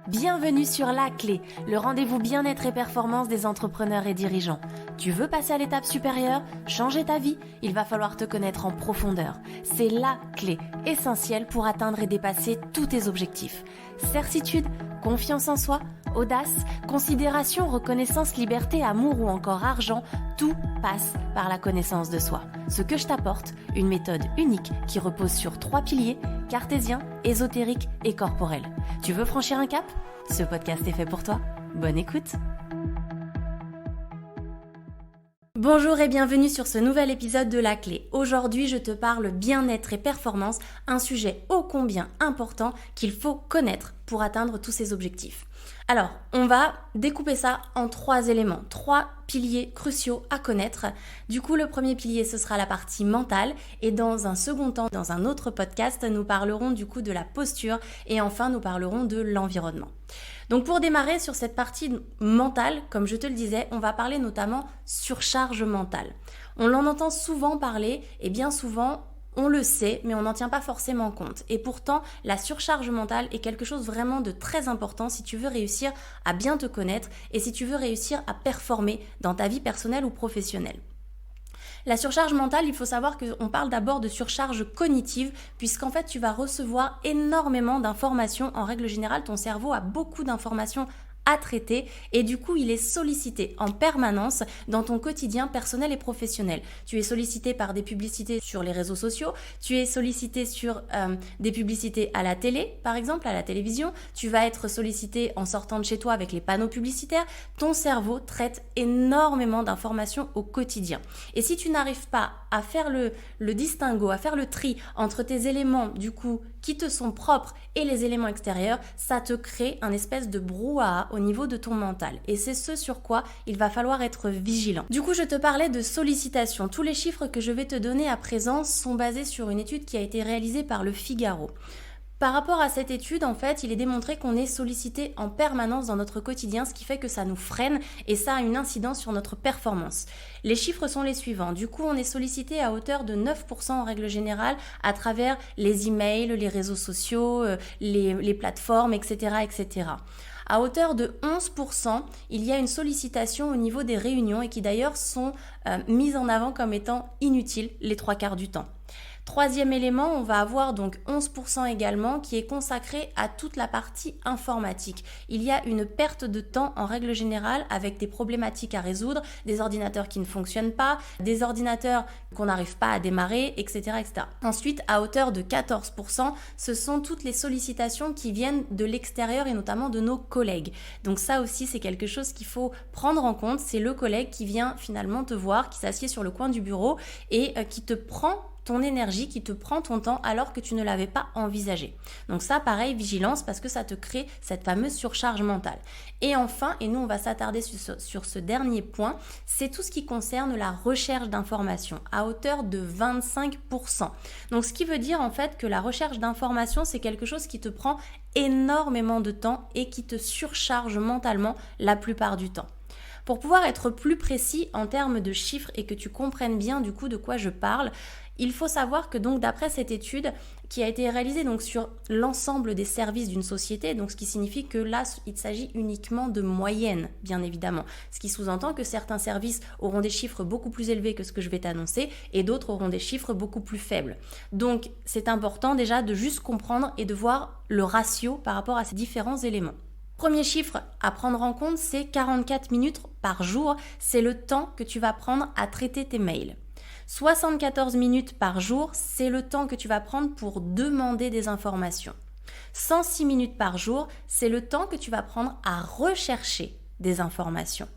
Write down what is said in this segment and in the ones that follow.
Bienvenue sur La Clé, le rendez-vous bien-être et performance des entrepreneurs et dirigeants. Tu veux passer à l'étape supérieure, changer ta vie? Il va falloir te connaître en profondeur. C'est la clé essentielle pour atteindre et dépasser tous tes objectifs. Certitude, confiance en soi, audace, considération, reconnaissance, liberté, amour ou encore argent, tout passe par la connaissance de soi. Ce que je t'apporte, une méthode unique qui repose sur 3 piliers, cartésien, ésotérique et corporel. Tu veux franchir un cap? Ce podcast est fait pour toi. Bonne écoute! Bonjour et bienvenue sur ce nouvel épisode de La Clé. Aujourd'hui, je te parle bien-être et performance, un sujet ô combien important qu'il faut connaître pour atteindre tous ces objectifs. Alors, on va découper ça en 3 éléments, 3 piliers cruciaux à connaître. Du coup, le premier pilier, ce sera la partie mentale et dans un second temps, dans un autre podcast, nous parlerons du coup de la posture et enfin, nous parlerons de l'environnement. Donc pour démarrer sur cette partie mentale, comme je te le disais, on va parler notamment surcharge mentale. On en entend souvent parler et bien souvent, on le sait, mais on n'en tient pas forcément compte. Et pourtant, la surcharge mentale est quelque chose vraiment de très important si tu veux réussir à bien te connaître et si tu veux réussir à performer dans ta vie personnelle ou professionnelle. La surcharge mentale, il faut savoir qu'on parle d'abord de surcharge cognitive puisqu'en fait tu vas recevoir énormément d'informations. En règle générale, ton cerveau a beaucoup d'informations à traiter et du coup il est sollicité en permanence dans ton quotidien personnel et professionnel. Tu es sollicité par des publicités sur les réseaux sociaux, tu es sollicité sur des publicités à la télé par exemple, à la télévision, tu vas être sollicité en sortant de chez toi avec les panneaux publicitaires. Ton cerveau traite énormément d'informations au quotidien et si tu n'arrives pas à faire le distinguo, à faire le tri entre tes éléments du coup qui te sont propres et les éléments extérieurs, ça te crée un espèce de brouhaha au niveau de ton mental. Et c'est ce sur quoi il va falloir être vigilant. Du coup, je te parlais de sollicitation. Tous les chiffres que je vais te donner à présent sont basés sur une étude qui a été réalisée par Le Figaro. Par rapport à cette étude, en fait, il est démontré qu'on est sollicité en permanence dans notre quotidien, ce qui fait que ça nous freine et ça a une incidence sur notre performance. Les chiffres sont les suivants. Du coup, on est sollicité à hauteur de 9% en règle générale à travers les emails, les réseaux sociaux, les plateformes, etc., etc. À hauteur de 11%, il y a une sollicitation au niveau des réunions et qui d'ailleurs sont mises en avant comme étant inutiles les 3/4 du temps. Troisième élément, on va avoir donc 11% également qui est consacré à toute la partie informatique. Il y a une perte de temps en règle générale avec des problématiques à résoudre, des ordinateurs qui ne fonctionnent pas, des ordinateurs qu'on n'arrive pas à démarrer, etc., etc. Ensuite, à hauteur de 14%, ce sont toutes les sollicitations qui viennent de l'extérieur et notamment de nos collègues. Donc ça aussi, c'est quelque chose qu'il faut prendre en compte. C'est le collègue qui vient finalement te voir, qui s'assied sur le coin du bureau et qui te prend ton énergie, qui te prend ton temps alors que tu ne l'avais pas envisagé. Donc ça, pareil, vigilance parce que ça te crée cette fameuse surcharge mentale. Et enfin, et nous on va s'attarder sur ce dernier point, c'est tout ce qui concerne la recherche d'informations à hauteur de 25%. Donc ce qui veut dire en fait que la recherche d'informations, c'est quelque chose qui te prend énormément de temps et qui te surcharge mentalement la plupart du temps. Pour pouvoir être plus précis en termes de chiffres et que tu comprennes bien du coup de quoi je parle, il faut savoir que donc d'après cette étude qui a été réalisée donc sur l'ensemble des services d'une société, donc ce qui signifie que là il s'agit uniquement de moyenne bien évidemment, ce qui sous-entend que certains services auront des chiffres beaucoup plus élevés que ce que je vais t'annoncer et d'autres auront des chiffres beaucoup plus faibles. Donc c'est important déjà de juste comprendre et de voir le ratio par rapport à ces différents éléments. Premier chiffre à prendre en compte, c'est 44 minutes par jour, c'est le temps que tu vas prendre à traiter tes mails. 74 minutes par jour, c'est le temps que tu vas prendre pour demander des informations. 106 minutes par jour, c'est le temps que tu vas prendre à rechercher des informations.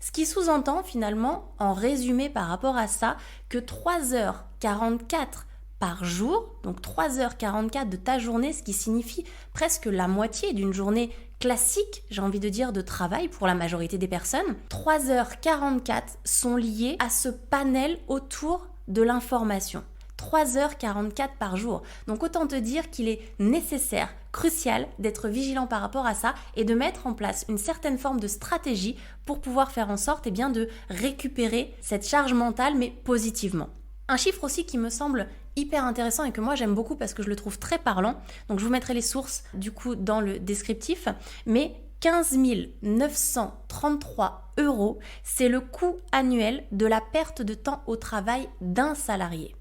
Ce qui sous-entend finalement, en résumé par rapport à ça, que 3h44 par jour, donc 3h44 de ta journée, ce qui signifie presque la moitié d'une journée classique, j'ai envie de dire, de travail pour la majorité des personnes, 3h44 sont liées à ce panel autour de l'information. 3h44 par jour. Donc autant te dire qu'il est nécessaire, crucial d'être vigilant par rapport à ça et de mettre en place une certaine forme de stratégie pour pouvoir faire en sorte de récupérer cette charge mentale mais positivement. Un chiffre aussi qui me semble hyper intéressant et que moi j'aime beaucoup parce que je le trouve très parlant. Donc je vous mettrai les sources du coup dans le descriptif. Mais 15 933 €, c'est le coût annuel de la perte de temps au travail d'un salarié.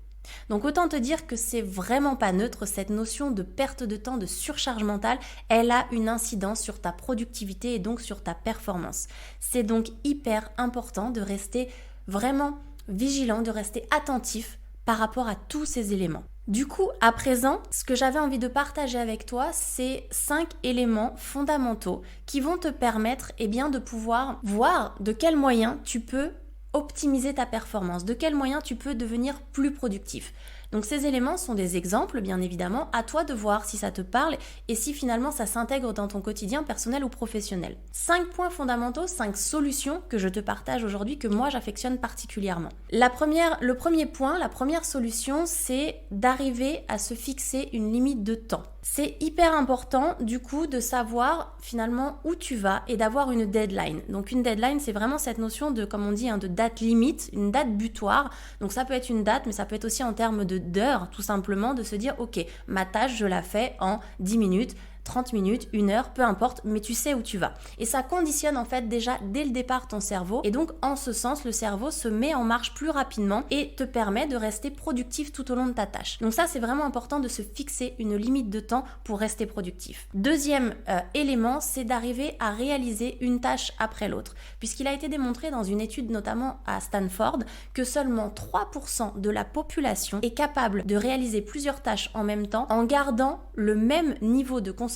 Donc autant te dire que c'est vraiment pas neutre, cette notion de perte de temps, de surcharge mentale, elle a une incidence sur ta productivité et donc sur ta performance. C'est donc hyper important de rester vraiment vigilant, de rester attentif par rapport à tous ces éléments. Du coup, à présent, ce que j'avais envie de partager avec toi, c'est 5 éléments fondamentaux qui vont te permettre de pouvoir voir de quels moyens tu peux optimiser ta performance, de quels moyens tu peux devenir plus productif. Donc ces éléments sont des exemples, bien évidemment, à toi de voir si ça te parle et si finalement ça s'intègre dans ton quotidien personnel ou professionnel. 5 points fondamentaux, 5 solutions que je te partage aujourd'hui que moi j'affectionne particulièrement. Le premier point, la première solution, c'est d'arriver à se fixer une limite de temps. C'est hyper important du coup de savoir finalement où tu vas et d'avoir une deadline. Donc une deadline, c'est vraiment cette notion de, comme on dit, de date limite, une date butoir. Donc ça peut être une date, mais ça peut être aussi en termes d'heures, tout simplement, de se dire ok, ma tâche, je la fais en 10 minutes, 30 minutes, 1 heure, peu importe, mais tu sais où tu vas. Et ça conditionne en fait déjà dès le départ ton cerveau. Et donc en ce sens, le cerveau se met en marche plus rapidement et te permet de rester productif tout au long de ta tâche. Donc ça, c'est vraiment important de se fixer une limite de temps pour rester productif. Deuxième élément, c'est d'arriver à réaliser une tâche après l'autre. Puisqu'il a été démontré dans une étude notamment à Stanford que seulement 3% de la population est capable de réaliser plusieurs tâches en même temps en gardant le même niveau de concentration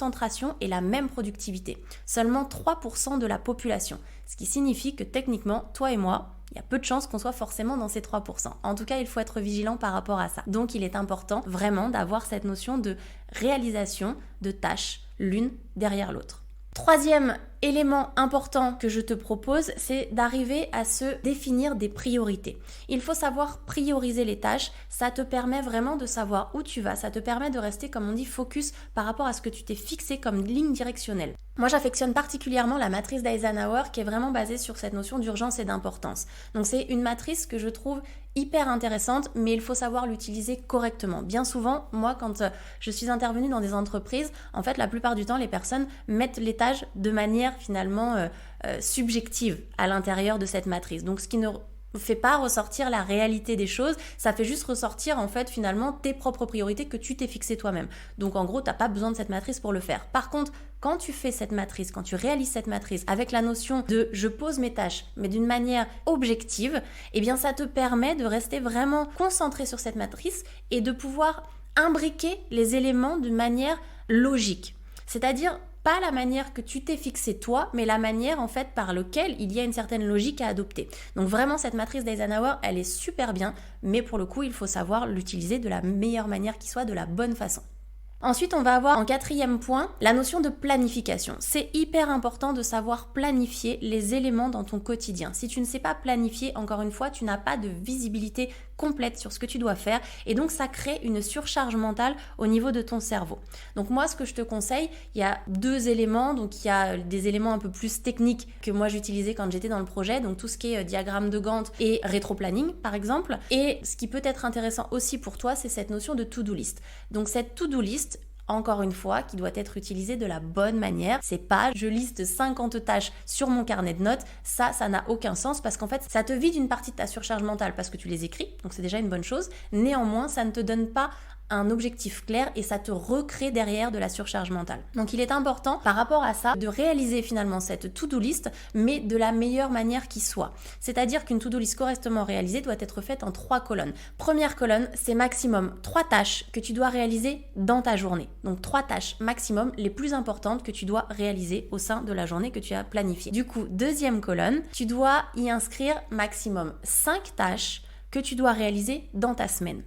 et la même productivité. Seulement 3% de la population. Ce qui signifie que techniquement, toi et moi, il y a peu de chances qu'on soit forcément dans ces 3%. En tout cas, il faut être vigilant par rapport à ça. Donc, il est important vraiment d'avoir cette notion de réalisation de tâches l'une derrière l'autre. Troisième élément important que je te propose, c'est d'arriver à se définir des priorités. Il faut savoir prioriser les tâches, ça te permet vraiment de savoir où tu vas, ça te permet de rester, comme on dit, focus par rapport à ce que tu t'es fixé comme ligne directionnelle. Moi, j'affectionne particulièrement la matrice d'Eisenhower qui est vraiment basée sur cette notion d'urgence et d'importance. Donc, c'est une matrice que je trouve hyper intéressante, mais il faut savoir l'utiliser correctement. Bien souvent, moi, quand je suis intervenue dans des entreprises, en fait, la plupart du temps, les personnes mettent les tâches de manière finalement subjective à l'intérieur de cette matrice. Donc, ce qui ne fait pas ressortir la réalité des choses, ça fait juste ressortir en fait finalement tes propres priorités que tu t'es fixé toi-même. Donc en gros, tu n'as pas besoin de cette matrice pour le faire. Par contre, quand tu fais cette matrice, quand tu réalises cette matrice avec la notion de je pose mes tâches, mais d'une manière objective, eh bien ça te permet de rester vraiment concentré sur cette matrice et de pouvoir imbriquer les éléments d'une manière logique. C'est-à-dire pas la manière que tu t'es fixé toi, mais la manière en fait par laquelle il y a une certaine logique à adopter. Donc vraiment cette matrice d'Eisenhower, elle est super bien, mais pour le coup, il faut savoir l'utiliser de la meilleure manière qui soit, de la bonne façon. Ensuite, on va avoir en 4e point la notion de planification. C'est hyper important de savoir planifier les éléments dans ton quotidien. Si tu ne sais pas planifier, encore une fois, tu n'as pas de visibilité complète sur ce que tu dois faire et donc ça crée une surcharge mentale au niveau de ton cerveau. Donc moi, ce que je te conseille, il y a 2 éléments. Donc il y a des éléments un peu plus techniques que moi j'utilisais quand j'étais dans le projet, donc tout ce qui est diagramme de Gantt et rétro-planning par exemple. Et ce qui peut être intéressant aussi pour toi, c'est cette notion de to-do list. Donc cette to-do list, encore une fois, qui doit être utilisée de la bonne manière. C'est pas je liste 50 tâches sur mon carnet de notes, ça n'a aucun sens parce qu'en fait, ça te vide une partie de ta surcharge mentale parce que tu les écris, donc c'est déjà une bonne chose. Néanmoins, ça ne te donne pas un objectif clair et ça te recrée derrière de la surcharge mentale. Donc il est important par rapport à ça de réaliser finalement cette to-do list mais de la meilleure manière qui soit. C'est-à-dire qu'une to-do list correctement réalisée doit être faite en 3 colonnes. Première colonne, c'est maximum 3 tâches que tu dois réaliser dans ta journée. Donc 3 tâches maximum les plus importantes que tu dois réaliser au sein de la journée que tu as planifiée. Du coup, deuxième colonne, tu dois y inscrire maximum 5 tâches que tu dois réaliser dans ta semaine.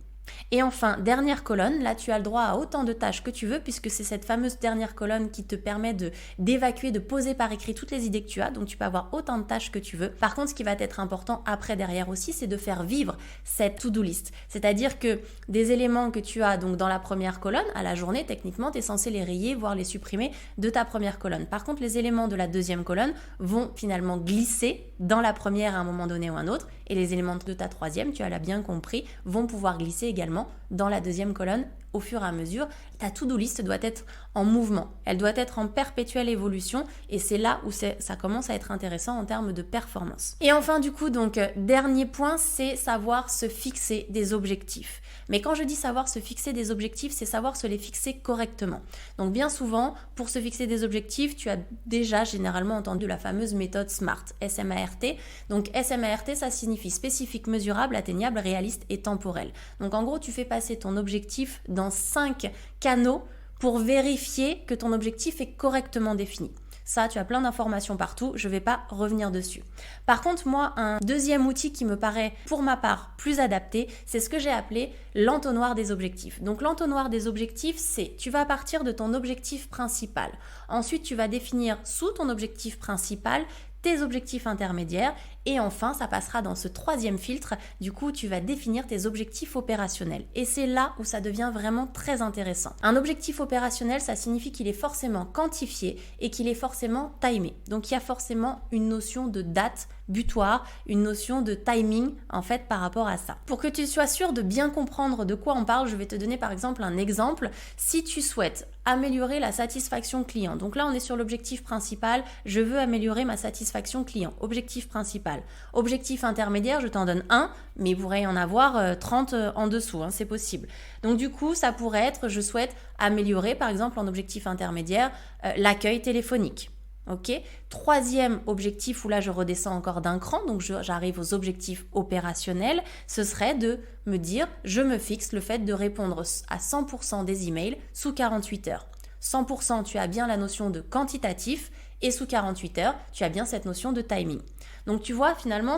Et enfin, dernière colonne, là tu as le droit à autant de tâches que tu veux puisque c'est cette fameuse dernière colonne qui te permet d'évacuer, de poser par écrit toutes les idées que tu as, donc tu peux avoir autant de tâches que tu veux. Par contre, ce qui va être important après derrière aussi, c'est de faire vivre cette to-do list. C'est-à-dire que des éléments que tu as donc dans la première colonne, à la journée, techniquement, tu es censé les rayer, voire les supprimer de ta première colonne. Par contre, les éléments de la deuxième colonne vont finalement glisser dans la première à un moment donné ou un autre et les éléments de ta troisième, tu l'as bien compris, vont pouvoir glisser également également dans la deuxième colonne au fur et à mesure. Ta to-do list doit être en mouvement, elle doit être en perpétuelle évolution et c'est là où ça commence à être intéressant en termes de performance. Et enfin du coup, donc dernier point, c'est savoir se fixer des objectifs. Mais quand je dis savoir se fixer des objectifs, c'est savoir se les fixer correctement. Donc bien souvent, pour se fixer des objectifs, tu as déjà généralement entendu la fameuse méthode SMART, S-M-A-R-T. Donc S-M-A-R-T, ça signifie spécifique, mesurable, atteignable, réaliste et temporel. Donc en gros, tu fais passer ton objectif dans 5 canaux pour vérifier que ton objectif est correctement défini. Ça, tu as plein d'informations partout, je ne vais pas revenir dessus. Par contre, moi, un deuxième outil qui me paraît, pour ma part, plus adapté, c'est ce que j'ai appelé l'entonnoir des objectifs. Donc l'entonnoir des objectifs, c'est tu vas partir de ton objectif principal. Ensuite, tu vas définir sous ton objectif principal tes objectifs intermédiaires et enfin ça passera dans ce troisième filtre. Du coup tu vas définir tes objectifs opérationnels et c'est là où ça devient vraiment très intéressant. Un objectif opérationnel, ça signifie qu'il est forcément quantifié et qu'il est forcément timé. Donc il y a forcément une notion de date butoir, une notion de timing en fait par rapport à ça. Pour que tu sois sûr de bien comprendre de quoi on parle, je vais te donner par exemple un exemple. Si tu souhaites améliorer la satisfaction client, donc là on est sur l'objectif principal, je veux améliorer ma satisfaction client, objectif principal. Objectif intermédiaire, je t'en donne un, mais il pourrait y en avoir 30 en dessous, c'est possible. Donc du coup, ça pourrait être, je souhaite améliorer par exemple en objectif intermédiaire l'accueil téléphonique. Ok. Troisième objectif, où là je redescends encore d'un cran, donc j'arrive aux objectifs opérationnels, ce serait de me dire, je me fixe le fait de répondre à 100% des emails sous 48 heures. 100%, tu as bien la notion de quantitatif et sous 48 heures, tu as bien cette notion de timing. Donc tu vois, finalement,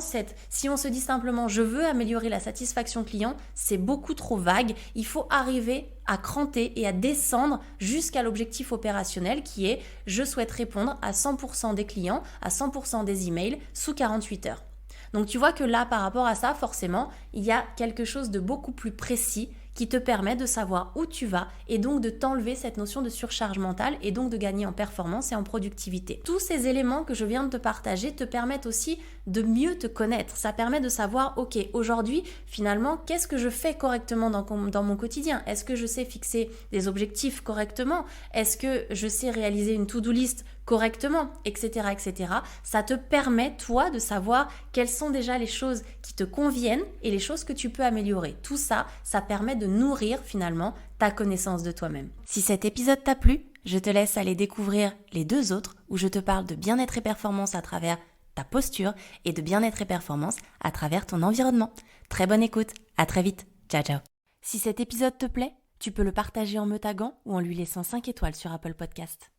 si on se dit simplement « je veux améliorer la satisfaction client », c'est beaucoup trop vague. Il faut arriver à cranter et à descendre jusqu'à l'objectif opérationnel qui est « je souhaite répondre à 100% des clients, à 100% des emails sous 48 heures ». Donc tu vois que là, par rapport à ça, forcément, il y a quelque chose de beaucoup plus précis qui te permet de savoir où tu vas et donc de t'enlever cette notion de surcharge mentale et donc de gagner en performance et en productivité. Tous ces éléments que je viens de te partager te permettent aussi de mieux te connaître. Ça permet de savoir, ok, aujourd'hui, finalement, qu'est-ce que je fais correctement dans mon quotidien? Est-ce que je sais fixer des objectifs correctement? Est-ce que je sais réaliser une to-do list correctement, etc., etc. Ça te permet, toi, de savoir quelles sont déjà les choses qui te conviennent et les choses que tu peux améliorer. Tout ça, ça permet de nourrir finalement ta connaissance de toi-même. Si cet épisode t'a plu, je te laisse aller découvrir les 2 autres où je te parle de bien-être et performance à travers ta posture et de bien-être et performance à travers ton environnement. Très bonne écoute, à très vite, ciao ciao. Si cet épisode te plaît, tu peux le partager en me taguant ou en lui laissant 5 étoiles sur Apple Podcast.